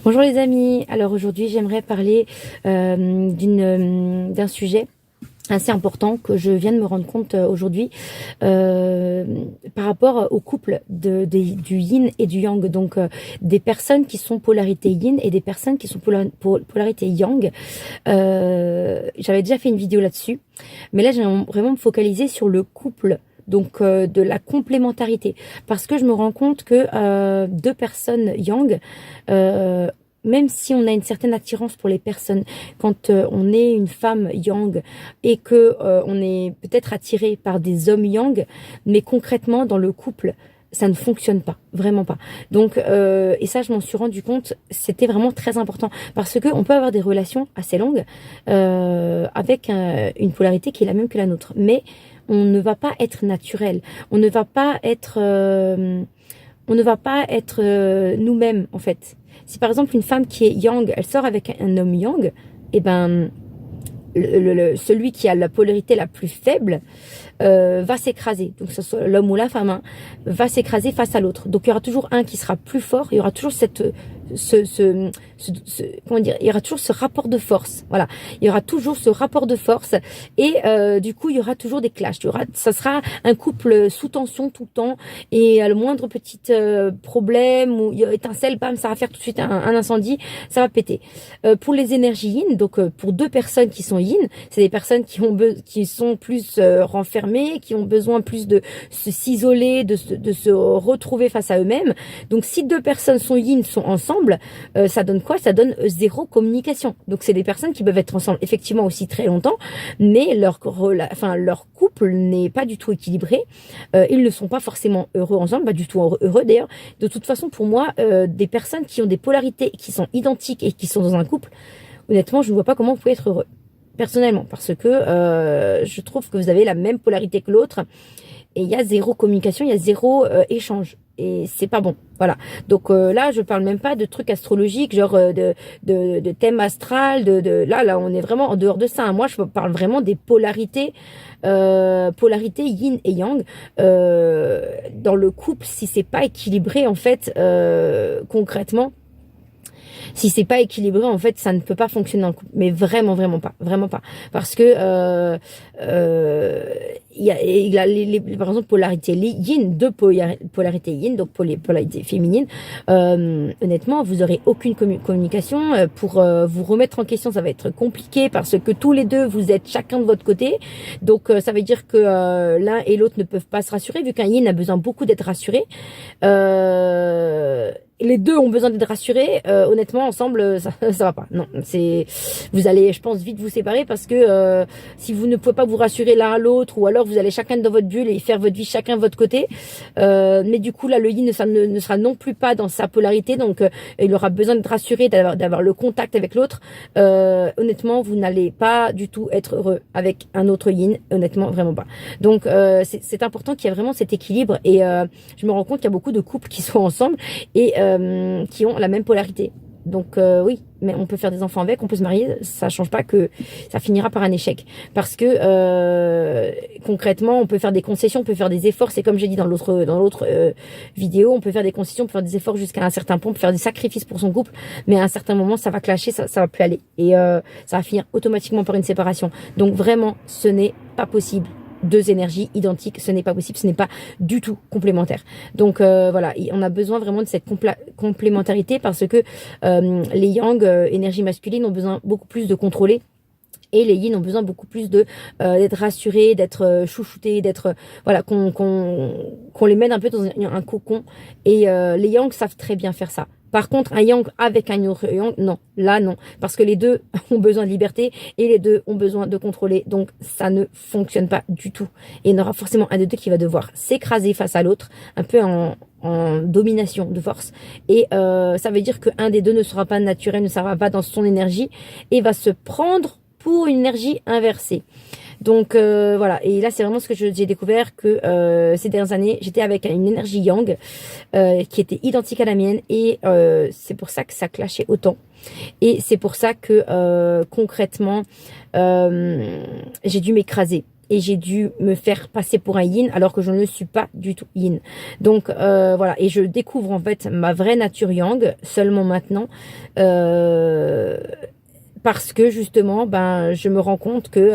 Bonjour les amis, alors aujourd'hui j'aimerais parler d'un sujet assez important que je viens de me rendre compte aujourd'hui par rapport au couple du yin et du yang, donc des personnes qui sont polarité yin et des personnes qui sont polarité yang. J'avais déjà fait une vidéo là-dessus, mais là j'aimerais vraiment me focaliser sur le couple, donc de la complémentarité, parce que je me rends compte que deux personnes yang, même si on a une certaine attirance pour les personnes, quand on est une femme yang et que on est peut-être attiré par des hommes yang, mais concrètement dans le couple, ça ne fonctionne pas, vraiment pas. Donc, et ça, je m'en suis rendu compte, c'était vraiment très important, parce que on peut avoir des relations assez longues avec une polarité qui est la même que la nôtre, mais on ne va pas être naturel, on ne va pas être nous-mêmes en fait. Si par exemple une femme qui est yang, elle sort avec un homme yang, et ben celui qui a la polarité la plus faible va s'écraser. Donc que ce soit l'homme ou la femme, hein, va s'écraser face à l'autre. Donc il y aura toujours un qui sera plus fort. Il y aura toujours comment dire, il y aura toujours ce rapport de force. Voilà, il y aura toujours ce rapport de force et du coup il y aura toujours des clashs. Ça sera un couple sous tension tout le temps et à le moindre petit problème ou il y a étincelle, bam, ça va faire tout de suite un incendie, ça va péter. Pour les énergies yin, donc pour deux personnes qui sont yin, c'est des personnes qui sont plus renfermées, qui ont besoin plus de s'isoler, de se retrouver face à eux-mêmes. Donc si deux personnes sont yin, sont ensemble, ça donne quoi? Ça donne zéro communication. Donc c'est des personnes qui peuvent être ensemble effectivement aussi très longtemps, mais leur couple n'est pas du tout équilibré. Ils ne sont pas forcément heureux ensemble, pas du tout heureux d'ailleurs. De toute façon, pour moi, des personnes qui ont des polarités qui sont identiques et qui sont dans un couple, honnêtement, je ne vois pas comment vous pouvez être heureux. Personnellement, parce que je trouve que vous avez la même polarité que l'autre et il y a zéro communication, il y a zéro échange et c'est pas bon. Voilà. Donc là, je parle même pas de trucs astrologiques, genre de thème astral, là on est vraiment en dehors de ça. Hein. Moi, je parle vraiment des polarités, polarité yin et yang dans le couple. Si c'est pas équilibré, en fait, concrètement. Si c'est pas équilibré, en fait, ça ne peut pas fonctionner en couple. Mais vraiment, vraiment pas. Vraiment pas. Parce que, par exemple, polarité yin, deux polarités yin, donc polarité féminine. Honnêtement, vous aurez aucune communication. Pour vous remettre en question, ça va être compliqué parce que tous les deux, vous êtes chacun de votre côté. Donc, ça veut dire que l'un et l'autre ne peuvent pas se rassurer, vu qu'un yin a besoin beaucoup d'être rassuré. Les deux ont besoin d'être rassurés. Honnêtement, ensemble, ça va pas. Non, vous allez, je pense, vite vous séparer parce que si vous ne pouvez pas vous rassurer l'un à l'autre, ou alors vous allez chacun dans votre bulle et faire votre vie chacun de votre côté. Mais du coup, là, le yin ne sera non plus pas dans sa polarité, donc il aura besoin d'être rassuré, d'avoir le contact avec l'autre. Honnêtement, vous n'allez pas du tout être heureux avec un autre yin. Honnêtement, vraiment pas. Donc, c'est important qu'il y ait vraiment cet équilibre. Et je me rends compte qu'il y a beaucoup de couples qui sont ensemble et qui ont la même polarité. Donc oui, mais on peut faire des enfants avec, on peut se marier, ça change pas que ça finira par un échec. Parce que concrètement, on peut faire des concessions, on peut faire des efforts. C'est comme j'ai dit dans l'autre vidéo, on peut faire des concessions, on peut faire des efforts jusqu'à un certain point, on peut faire des sacrifices pour son couple, mais à un certain moment, ça va clasher, ça va plus aller. Et ça va finir automatiquement par une séparation. Donc vraiment, ce n'est pas possible. Deux énergies identiques, ce n'est pas possible, ce n'est pas du tout complémentaire. Donc voilà, on a besoin vraiment de cette complémentarité parce que les yang, énergie masculine, ont besoin beaucoup plus de contrôler. Et les yin ont besoin beaucoup plus d'être rassurés, d'être chouchoutés, d'être voilà qu'on les mène un peu dans un cocon. Et les yang savent très bien faire ça. Par contre, un yang avec un autre yang, non. Là, non. Parce que les deux ont besoin de liberté et les deux ont besoin de contrôler. Donc, ça ne fonctionne pas du tout. Et il y en aura forcément un des deux qui va devoir s'écraser face à l'autre, un peu en domination de force. Et ça veut dire qu'un des deux ne sera pas naturel, ne sera pas dans son énergie et va se prendre pour une énergie inversée. Donc voilà, et là c'est vraiment ce que j'ai découvert que ces dernières années, j'étais avec une énergie yang qui était identique à la mienne et c'est pour ça que ça clashait autant. Et c'est pour ça que concrètement, j'ai dû m'écraser. et j'ai dû me faire passer pour un yin alors que je ne suis pas du tout yin. Donc voilà, et je découvre en fait ma vraie nature yang seulement maintenant. Parce que justement, je me rends compte que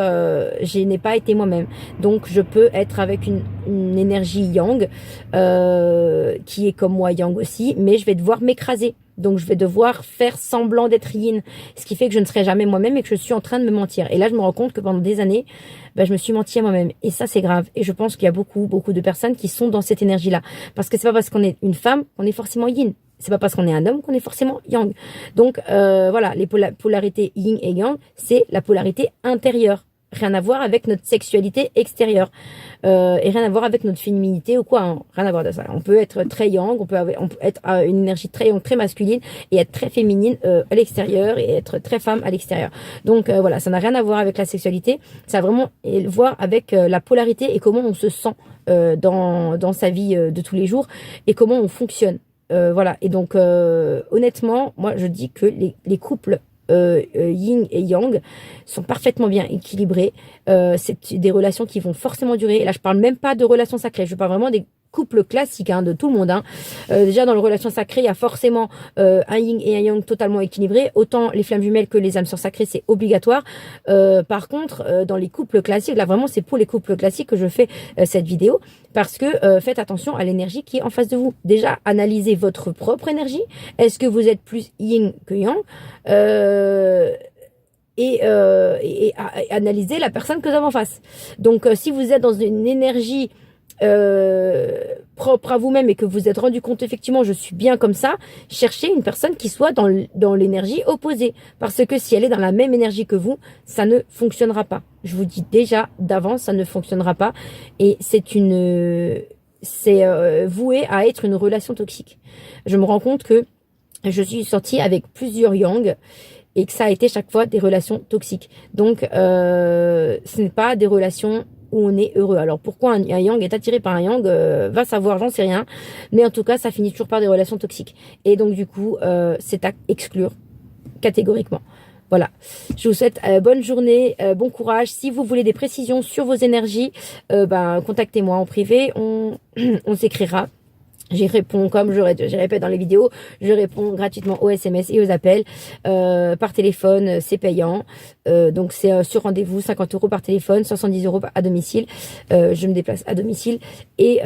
je n'ai pas été moi-même. Donc, je peux être avec une énergie yang, qui est comme moi yang aussi, mais je vais devoir m'écraser. Donc, je vais devoir faire semblant d'être yin, ce qui fait que je ne serai jamais moi-même et que je suis en train de me mentir. Et là, je me rends compte que pendant des années, je me suis menti à moi-même. Et ça, c'est grave. Et je pense qu'il y a beaucoup, beaucoup de personnes qui sont dans cette énergie-là. Parce que c'est pas parce qu'on est une femme qu'on est forcément yin. C'est pas parce qu'on est un homme qu'on est forcément yang. Donc voilà, les polarités yin et yang, c'est la polarité intérieure. Rien à voir avec notre sexualité extérieure. Et rien à voir avec notre féminité ou quoi. Hein. Rien à voir de ça. On peut être très yang, on peut être une énergie très yang, très masculine et être très féminine à l'extérieur et être très femme à l'extérieur. Donc voilà, ça n'a rien à voir avec la sexualité. Ça a vraiment à voir avec la polarité et comment on se sent dans sa vie de tous les jours et comment on fonctionne. Voilà, et donc honnêtement, moi je dis que les couples yin et yang sont parfaitement bien équilibrés. C'est des relations qui vont forcément durer. Et là, je parle même pas de relations sacrées, je parle vraiment des couples classiques de tout le monde. Déjà, dans les relations sacrées, il y a forcément un yin et un yang totalement équilibrés. Autant les flammes jumelles que les âmes sœurs sacrées, c'est obligatoire. Par contre, dans les couples classiques, là vraiment, c'est pour les couples classiques que je fais cette vidéo. Parce que faites attention à l'énergie qui est en face de vous. Déjà, analysez votre propre énergie. Est-ce que vous êtes plus yin que yang et analysez la personne que vous avez en face. Donc, si vous êtes dans une énergie propre à vous-même et que vous êtes rendu compte effectivement je suis bien comme ça, cherchez une personne qui soit dans l'énergie opposée, parce que si elle est dans la même énergie que vous, ça ne fonctionnera pas. Je vous dis déjà d'avance, ça ne fonctionnera pas et c'est voué à être une relation toxique. Je me rends compte que je suis sortie avec plusieurs yang et que ça a été chaque fois des relations toxiques. Donc ce n'est pas des relations où on est heureux. Alors pourquoi un yang est attiré par un yang, va savoir, j'en sais rien. Mais en tout cas, ça finit toujours par des relations toxiques. Et donc du coup, c'est à exclure catégoriquement. Voilà. Je vous souhaite bonne journée, bon courage. Si vous voulez des précisions sur vos énergies, contactez-moi en privé. On s'écrira. J'y réponds comme je répète dans les vidéos, je réponds gratuitement aux SMS et aux appels par téléphone, c'est payant. Donc c'est sur rendez-vous, 50 € par téléphone, 70 € à domicile. Je me déplace à domicile et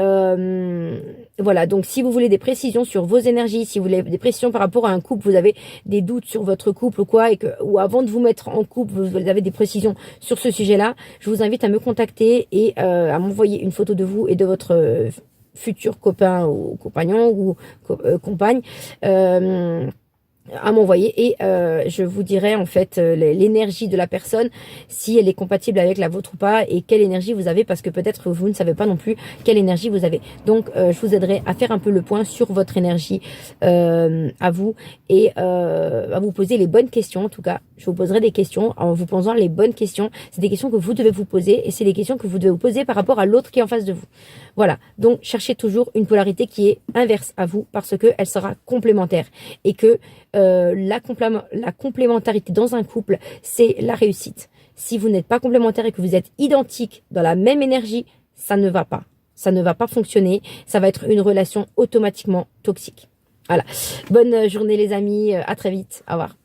voilà. Donc si vous voulez des précisions sur vos énergies, si vous voulez des précisions par rapport à un couple, vous avez des doutes sur votre couple ou quoi, ou avant de vous mettre en couple, vous avez des précisions sur ce sujet-là, je vous invite à me contacter et à m'envoyer une photo de vous et de votre futur copain ou compagnon ou compagne à m'envoyer et je vous dirai en fait l'énergie de la personne, si elle est compatible avec la vôtre ou pas et quelle énergie vous avez, parce que peut-être que vous ne savez pas non plus quelle énergie vous avez. Donc je vous aiderai à faire un peu le point sur votre énergie à vous et à vous poser les bonnes questions. En tout cas, je vous poserai des questions en vous posant les bonnes questions. C'est des questions que vous devez vous poser et c'est des questions que vous devez vous poser par rapport à l'autre qui est en face de vous. Voilà, donc cherchez toujours une polarité qui est inverse à vous parce que elle sera complémentaire et que la complémentarité dans un couple, c'est la réussite. Si vous n'êtes pas complémentaire et que vous êtes identique dans la même énergie, ça ne va pas. Ça ne va pas fonctionner. Ça va être une relation automatiquement toxique. Voilà. Bonne journée les amis. À très vite. Au revoir.